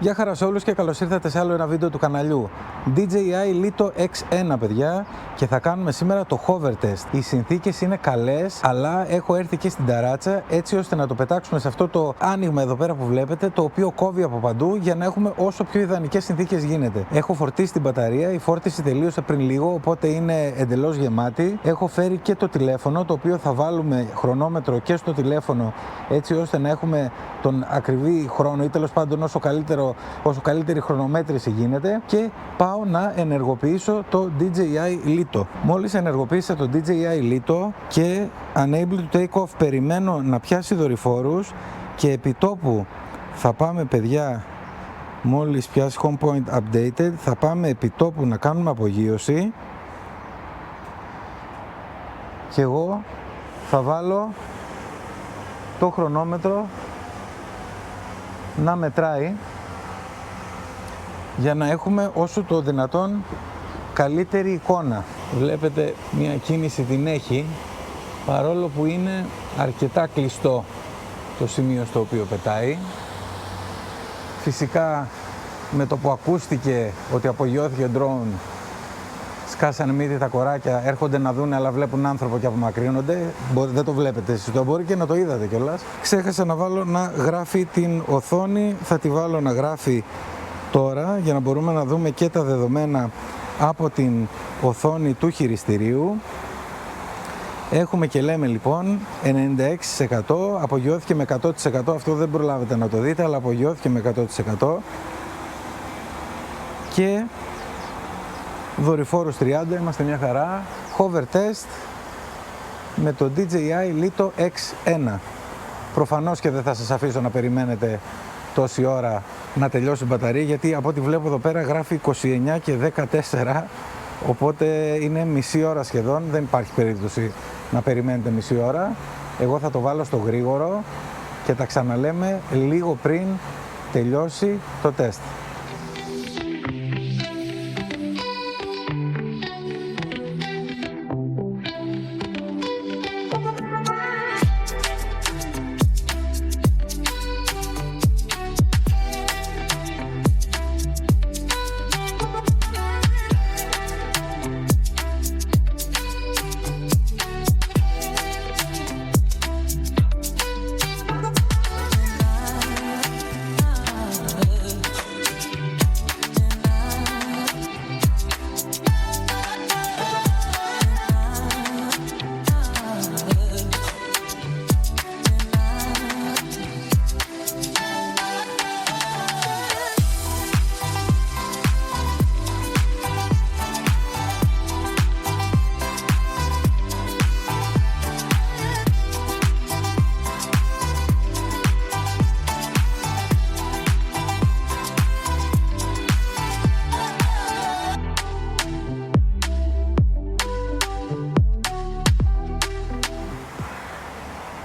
Γεια χαρά σε όλους και καλώς ήρθατε σε άλλο ένα βίντεο του καναλιού. DJI Lito X1, παιδιά, και θα κάνουμε σήμερα το hover test. Οι συνθήκες είναι καλές, αλλά έχω έρθει και στην ταράτσα έτσι ώστε να το πετάξουμε σε αυτό το άνοιγμα εδώ πέρα που βλέπετε, το οποίο κόβει από παντού για να έχουμε όσο πιο ιδανικές συνθήκες γίνεται. Έχω φορτίσει την μπαταρία, η φόρτιση τελείωσε πριν λίγο, οπότε είναι εντελώς γεμάτη. Έχω φέρει και το τηλέφωνο, το οποίο θα βάλουμε χρονόμετρο και στο τηλέφωνο, έτσι ώστε να έχουμε τον ακριβή χρόνο ή τέλος πάντων όσο καλύτερη χρονομέτρηση γίνεται, και πάω να ενεργοποιήσω το DJI Lito. Μόλις ενεργοποίησα το DJI Lito και Unable to take off, περιμένω να πιάσει δορυφόρους και επιτόπου θα πάμε, παιδιά, μόλις πιάσει home point updated, θα πάμε επιτόπου να κάνουμε απογείωση και εγώ θα βάλω το χρονόμετρο να μετράει για να έχουμε όσο το δυνατόν καλύτερη εικόνα. Βλέπετε μια κίνηση την έχει, παρόλο που είναι αρκετά κλειστό το σημείο στο οποίο πετάει. Φυσικά με το που ακούστηκε ότι απογειώθηκε drone, σκάσανε μύτη τα κοράκια, έρχονται να δουν αλλά βλέπουν άνθρωπο και απομακρύνονται. Δεν το βλέπετε εσείς, το μπορεί και να το είδατε κιόλας. Ξέχασα να βάλω να γράφει την οθόνη, θα τη βάλω να γράφει τώρα για να μπορούμε να δούμε και τα δεδομένα από την οθόνη του χειριστηρίου. Έχουμε και λέμε λοιπόν 96%, απογειώθηκε με 100%, αυτό δεν προλάβετε να το δείτε, αλλά απογειώθηκε με 100%. Και δορυφόρους 30, είμαστε μια χαρά. Hover test με το DJI Lito X1. Προφανώς και δεν θα σας αφήσω να περιμένετε τόση ώρα να τελειώσει η μπαταρία, γιατί από ό,τι βλέπω εδώ πέρα γράφει 29 και 14, οπότε είναι μισή ώρα σχεδόν, δεν υπάρχει περίπτωση να περιμένετε μισή ώρα. Εγώ θα το βάλω στο γρήγορο και τα ξαναλέμε λίγο πριν τελειώσει το τεστ.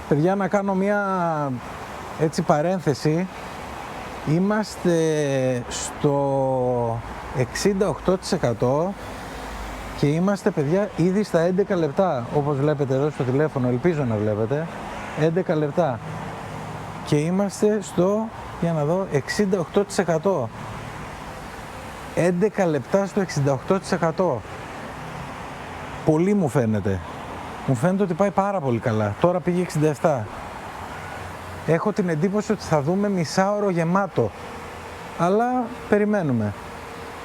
Παιδιά, να κάνω μια έτσι παρένθεση. Είμαστε στο 68% και είμαστε, παιδιά, ήδη στα 11 λεπτά, όπως βλέπετε εδώ στο τηλέφωνο, ελπίζω να βλέπετε, 11 λεπτά. Και είμαστε στο, για να δω, 68%. 11 λεπτά στο 68%. Πολύ μου φαίνεται. Μου φαίνεται ότι πάει πάρα πολύ καλά. Τώρα πήγε 67. Έχω την εντύπωση ότι θα δούμε μισάωρο γεμάτο. Αλλά περιμένουμε.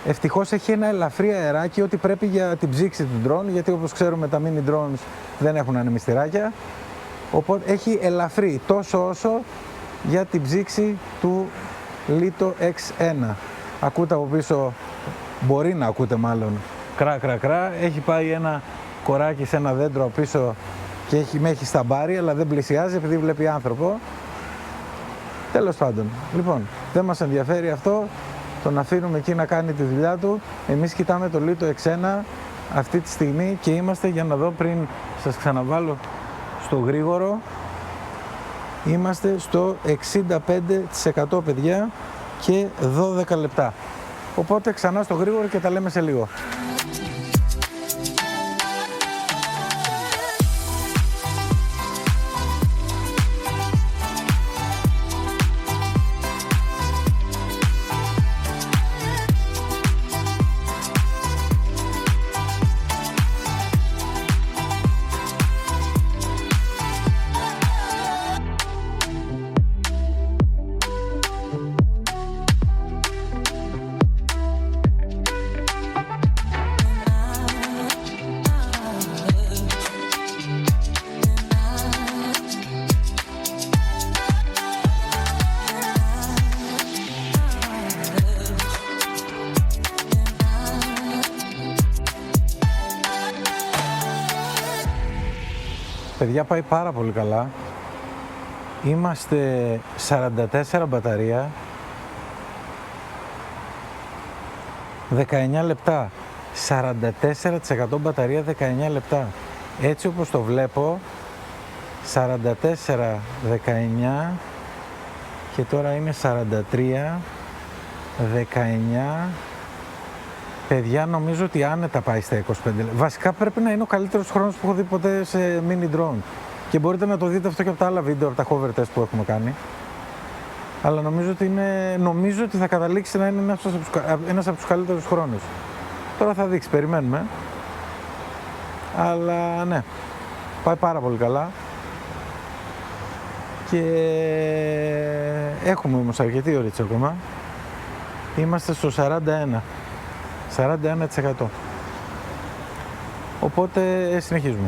Ευτυχώς έχει ένα ελαφρύ αεράκι, ότι πρέπει για την ψήξη του drone, γιατί όπως ξέρουμε τα mini drones δεν έχουν ανεμιστηράκια. Οπότε έχει ελαφρύ, τόσο όσο για την ψήξη του Lito X1. Ακούτε από πίσω, μπορεί να ακούτε μάλλον, κρά κρά κρά. Έχει πάει ένα κοράκι σε ένα δέντρο πίσω και με έχει σταμπάρει, αλλά δεν πλησιάζει επειδή βλέπει άνθρωπο. Τέλος πάντων, λοιπόν, δεν μας ενδιαφέρει αυτό, τον αφήνουμε εκεί να κάνει τη δουλειά του. Εμείς κοιτάμε το Lito X1 αυτή τη στιγμή και είμαστε, για να δω πριν σας ξαναβάλω στο γρήγορο, είμαστε στο 65%, παιδιά, και 12 λεπτά. Οπότε ξανά στο γρήγορο και τα λέμε σε λίγο. Παιδιά, πάει πάρα πολύ καλά. Είμαστε 44 μπαταρία. 19 λεπτά. 44% μπαταρία, 19 λεπτά. Έτσι όπως το βλέπω, 44, 19 και τώρα είναι 43, 19. Παιδιά, νομίζω ότι άνετα πάει στα 25. Βασικά πρέπει να είναι ο καλύτερος χρόνος που έχω δει ποτέ σε mini drone. Και μπορείτε να το δείτε αυτό και από τα άλλα βίντεο, από τα hover test που έχουμε κάνει. Αλλά νομίζω ότι θα καταλήξει να είναι ένας από τους καλύτερους χρόνους. Τώρα θα δείξει, περιμένουμε. Αλλά ναι, πάει πάρα πολύ καλά. Και έχουμε όμως αρκετή ωρίτσα ακόμα. Είμαστε στο 41%. Οπότε συνεχίζουμε.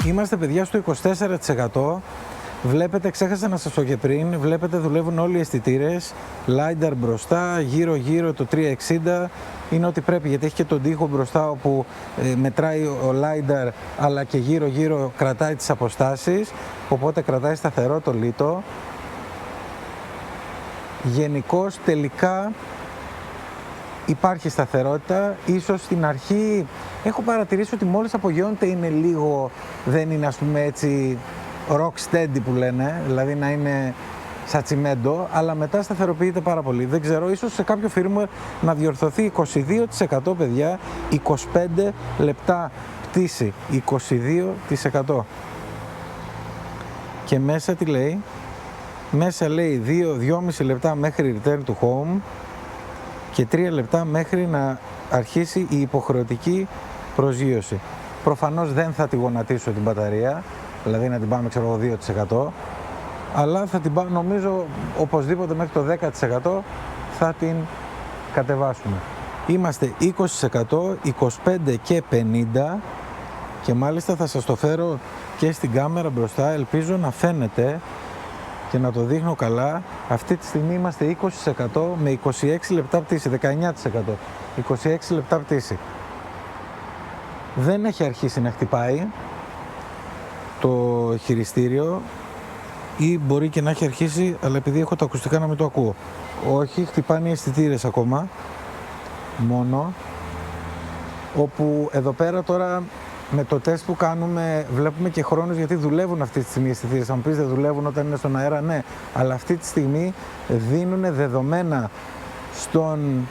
Είμαστε, παιδιά, στο 24%. Βλέπετε, ξέχασα να σας το και πριν, βλέπετε δουλεύουν όλοι οι αισθητήρες. LiDAR μπροστά, γύρω-γύρω το 360 είναι ό,τι πρέπει, γιατί έχει και τον τοίχο μπροστά όπου μετράει ο LiDAR, αλλά και γύρω-γύρω κρατάει τις αποστάσεις, οπότε κρατάει σταθερό το λίτο. Γενικώς, τελικά, υπάρχει σταθερότητα. Ίσως στην αρχή έχω παρατηρήσει ότι μόλις απογειώνεται είναι λίγο, δεν είναι, ας πούμε, έτσι rock steady που λένε, δηλαδή να είναι σαν τσιμέντο, αλλά μετά σταθεροποιείται πάρα πολύ. Δεν ξέρω, ίσως σε κάποιο firmware να διορθωθεί. 22%, παιδιά, 25 λεπτά πτήση, 22%. Και μέσα τι λέει? Μέσα λέει 2-2,5 λεπτά μέχρι return to home και 3 λεπτά μέχρι να αρχίσει η υποχρεωτική προσγείωση. Προφανώς δεν θα τη γονατίσω την μπαταρία, δηλαδή να την πάμε, ξέρω, 2%, αλλά θα την πάμε, νομίζω, οπωσδήποτε μέχρι το 10% θα την κατεβάσουμε. Είμαστε 20%, 25 και 50 και μάλιστα θα σας το φέρω και στην κάμερα μπροστά, ελπίζω να φαίνεται και να το δείχνω καλά. Αυτή τη στιγμή είμαστε 20% με 26 λεπτά πτήση, 19%, 26 λεπτά πτήση. Δεν έχει αρχίσει να χτυπάει το χειριστήριο ή μπορεί και να έχει αρχίσει, αλλά επειδή έχω τα ακουστικά να μην το ακούω. Όχι, χτυπάνε οι αισθητήρες ακόμα, μόνο, όπου εδώ πέρα τώρα με το τεστ που κάνουμε βλέπουμε και χρόνους, γιατί δουλεύουν αυτή τη στιγμή οι αισθητήρες. Αν πεις δεν δουλεύουν όταν είναι στον αέρα, ναι, αλλά αυτή τη στιγμή δίνουν δεδομένα στον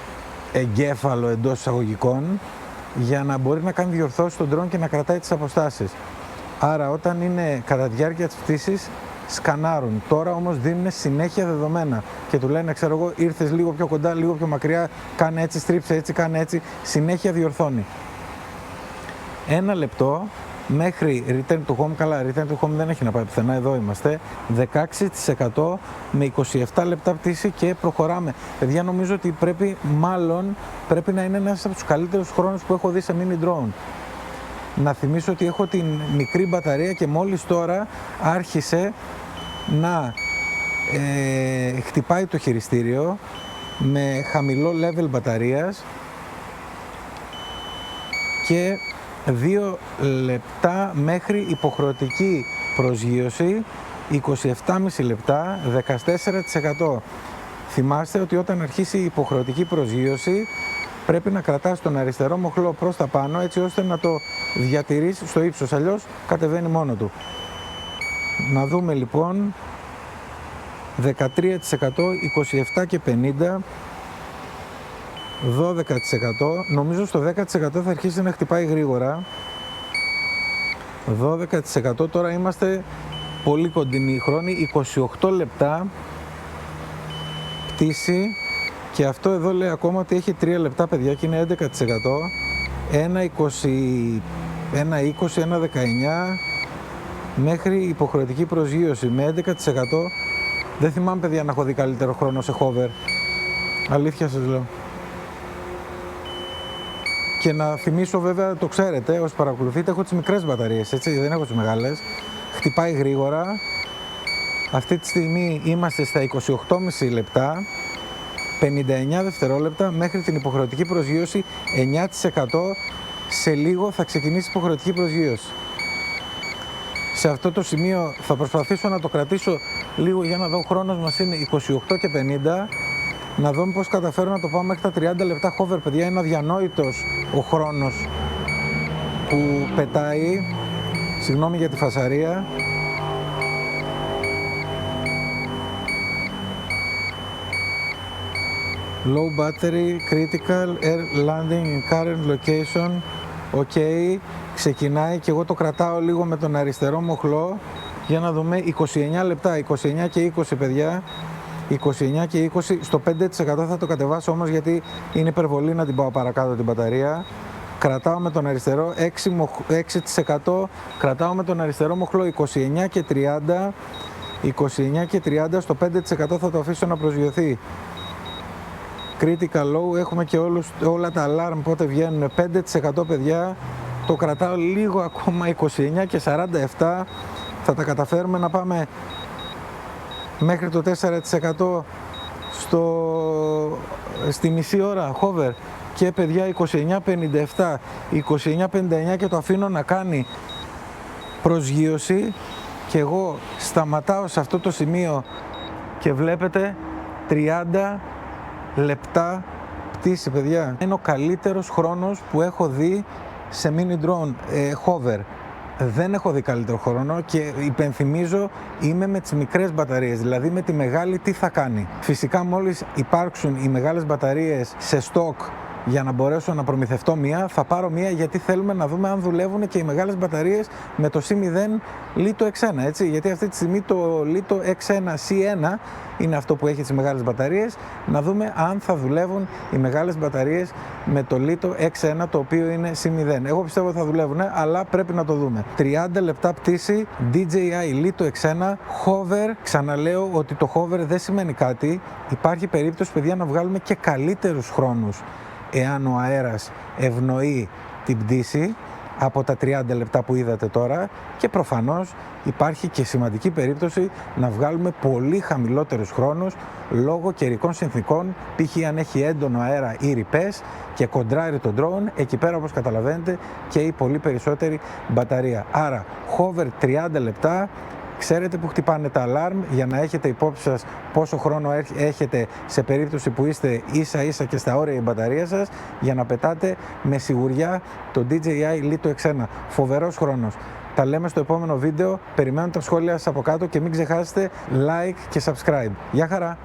εγκέφαλο εντός εισαγωγικών για να μπορεί να κάνει διορθώσεις στον drone και να κρατάει τις αποστάσεις. Άρα όταν είναι κατά τη διάρκεια της πτήσης σκανάρουν. Τώρα όμως δίνουν συνέχεια δεδομένα και του λένε, ξέρω εγώ, ήρθες λίγο πιο κοντά, λίγο πιο μακριά, κάνε έτσι, στρίψε έτσι, κάνε έτσι, συνέχεια διορθώνει. 1 λεπτό μέχρι return to home, καλά, return to home δεν έχει να πάει πουθενά, εδώ είμαστε, 16% με 27 λεπτά πτήση και προχωράμε. Παιδιά, νομίζω ότι πρέπει να είναι ένας από τους καλύτερους χρόνους που έχω δει σε mini drone. Να θυμίσω ότι έχω την μικρή μπαταρία και μόλις τώρα άρχισε να χτυπάει το χειριστήριο με χαμηλό level μπαταρίας και 2 λεπτά μέχρι υποχρεωτική προσγείωση, 27,5 λεπτά, 14%. Θυμάστε ότι όταν αρχίσει η υποχρεωτική προσγείωση πρέπει να κρατάς τον αριστερό μοχλό προς τα πάνω, έτσι ώστε να το διατηρείς στο ύψος, αλλιώς κατεβαίνει μόνο του. Να δούμε λοιπόν, 13%, 27 και 50, 12%, νομίζω στο 10% θα αρχίσει να χτυπάει γρήγορα. 12%. Τώρα είμαστε πολύ κοντινοί χρόνοι. 28 λεπτά πτήση. Και αυτό εδώ λέει ακόμα ότι έχει 3 λεπτά, παιδιά, και είναι 11%. 1,20, 1,19 μέχρι υποχρεωτική προσγείωση με 11%. Δεν θυμάμαι, παιδιά, να έχω δει καλύτερο χρόνο σε hover. Αλήθεια σας λέω. Και να θυμίσω, βέβαια, το ξέρετε, όσοι παρακολουθείτε, έχω τις μικρές μπαταρίες, έτσι, δεν έχω τις μεγάλες. Χτυπάει γρήγορα. Αυτή τη στιγμή είμαστε στα 28,5 λεπτά, 59 δευτερόλεπτα μέχρι την υποχρεωτική προσγείωση 9%. Σε λίγο θα ξεκινήσει η υποχρεωτική προσγείωση. Σε αυτό το σημείο θα προσπαθήσω να το κρατήσω λίγο για να δω, ο χρόνος μας είναι 28:50. Να δούμε πώς καταφέρω να το πάω μέχρι τα 30 λεπτά hover, παιδιά. Είναι αδιανόητος ο χρόνος που πετάει. Συγγνώμη για τη φασαρία. Low battery, critical, air landing in current location. Ok, ξεκινάει και εγώ το κρατάω λίγο με τον αριστερό μοχλό για να δούμε. 29 λεπτά, 29 και 20, παιδιά. 29 και 20, στο 5% θα το κατεβάσω όμως, γιατί είναι υπερβολή να την πάω παρακάτω την μπαταρία. Κρατάω με τον αριστερό 6%, κρατάω με τον αριστερό μοχλό 29 και 30, 29 και 30, στο 5% θα το αφήσω να προσγειωθεί. Critical low, έχουμε και όλα τα alarm πότε βγαίνουν, 5%, παιδιά. Το κρατάω λίγο ακόμα, 29 και 47, θα τα καταφέρουμε να πάμε μέχρι το 4% στη μισή ώρα hover. Και, παιδιά, 29:57, 29:59 και το αφήνω να κάνει προσγείωση και εγώ σταματάω σε αυτό το σημείο και βλέπετε 30 λεπτά πτήση, παιδιά. Είναι ο καλύτερος χρόνος που έχω δει σε mini drone hover. Δεν έχω δει καλύτερο χρόνο και υπενθυμίζω, είμαι με τις μικρές μπαταρίες, δηλαδή με τη μεγάλη τι θα κάνει. Φυσικά μόλις υπάρξουν οι μεγάλες μπαταρίες σε stock για να μπορέσω να προμηθευτώ μία, θα πάρω μία, γιατί θέλουμε να δούμε αν δουλεύουν και οι μεγάλες μπαταρίες με το C0 Lito X1, έτσι, γιατί αυτή τη στιγμή το Lito X1 C1 είναι αυτό που έχει τις μεγάλες μπαταρίες. Να δούμε αν θα δουλεύουν οι μεγάλες μπαταρίες με το Lito X1, το οποίο είναι C0. Εγώ πιστεύω ότι θα δουλεύουν, αλλά πρέπει να το δούμε. 30 λεπτά πτήση, DJI Lito X1, hover. Ξαναλέω ότι το hover δεν σημαίνει κάτι. Υπάρχει περίπτωση, παιδιά, να βγάλουμε και καλύτερους χρόνους εάν ο αέρας ευνοεί την πτήση από τα 30 λεπτά που είδατε τώρα, και προφανώς υπάρχει και σημαντική περίπτωση να βγάλουμε πολύ χαμηλότερους χρόνους λόγω καιρικών συνθήκων, π.χ. αν έχει έντονο αέρα ή ρηπές και κοντράρει το drone, εκεί πέρα, όπως καταλαβαίνετε, και η πολύ περισσότερη μπαταρία. Άρα hover 30 λεπτά. Ξέρετε που χτυπάνε τα alarm για να έχετε υπόψη σας πόσο χρόνο έχετε σε περίπτωση που είστε ίσα ίσα και στα όρια η μπαταρία σας, για να πετάτε με σιγουριά το DJI Lito X1. Φοβερός χρόνος. Τα λέμε στο επόμενο βίντεο. Περιμένω τα σχόλια σας από κάτω και μην ξεχάσετε like και subscribe. Γεια χαρά!